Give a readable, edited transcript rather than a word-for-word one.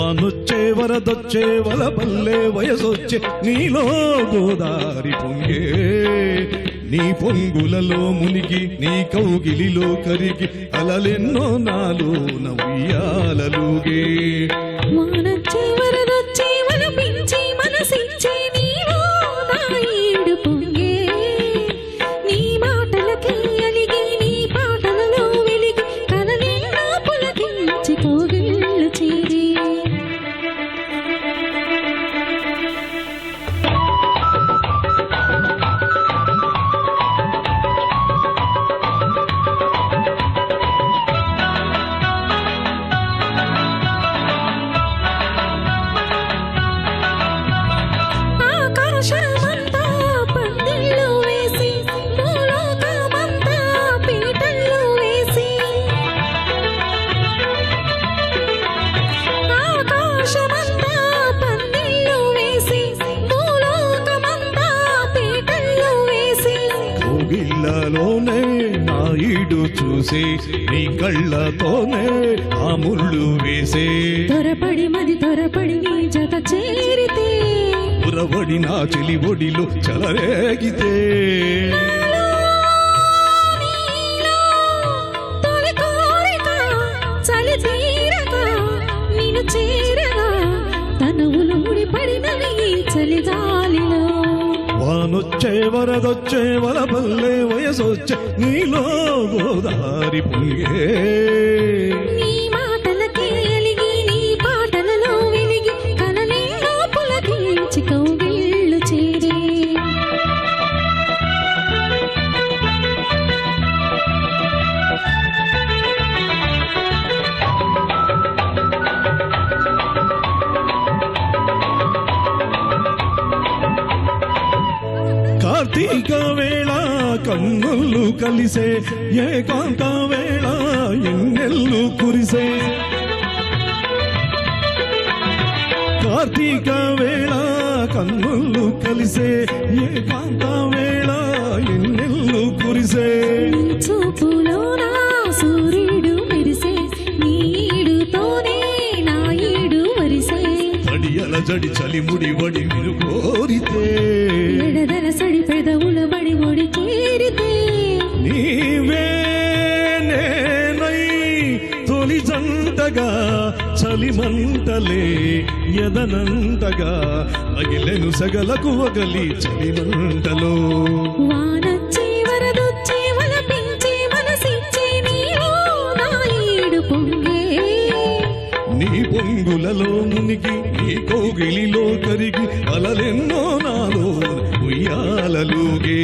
వానొచ్చే వరదొచ్చే వలపల్లె వయసొచ్చే నీలో గోదారి పొంగే నీ పొంగులలో మునిగి నీ కౌగిలిలో కరిగి అలలెన్నో నాలో నవ్యాలలుగే వానొచ్చే వరదొచ్చే వలపించి మనసిచ్చే నీలో నా ఈడు పొంగే నీ మాటలకి అలిగి నీ పాటలలో వెలిగి కలలెన్నో పులకించి కోగిళ్ళు చేరి ఆకాశమంతా పందిళ్ళు వేసి భూలోకమంతా పీటలు వేసి ఆకాశమంతా పందిళ్ళు వేసి భూలోకమంతా పీటలు వేసి కోగిళ్ళలోనే నా ఈడు చూసే నీ కళ్ళతోనే ఆ ముళ్ళు వేసే త్వరపడి మది త్వరపడి నీ జత చేరితే పురవడి నా చెలి ఒడిలో చలరేగితే నీలో తొలి కోరిక చలి తీరగా నిన్ను చేరగా తనువులు ముడిపడినవి ఈ చలిగాలిలో వానొచ్చే వరదొచ్చే వలపల్లె వయసొచ్చే నీలో గోదారి పొంగే నీ మాటలకి అలిగి నీ పాటలలో వెలిగి కలలెన్నో పులకించి కౌగిళ్ళు చేరి కార్తీక వేళ కన్నులు కలిసే ఏకాంత వేళ ఎన్నెల్లు కురిసే కార్తీక వేళ కన్నులు కలిసే ఏకాంత వేళ ఎన్నెల్లు కురిసే నీ చూపులోన సూర్యుడు మెరిసే నీడుతోనే నా ఈడు వరిసే తడియల జడి చలిముడి వడి మీరు కోరితే ఎడదల సడి పెదవుల బడి ఒడి చేరితే నీవే నేనై తొలి జంటగా చలిమంటలే ఎదనంతగా అగిలెను సగలకు వగలి చలిమంటలో వానొచ్చే వరదొచ్చే వలపించే మనసిచ్చే నీలో నా ఈడు పొంగే నీ పొంగులలో మునిగి నీ కోగిలిలో కరిగి అలలెన్నో నాలో ఉయ్యాలలుగే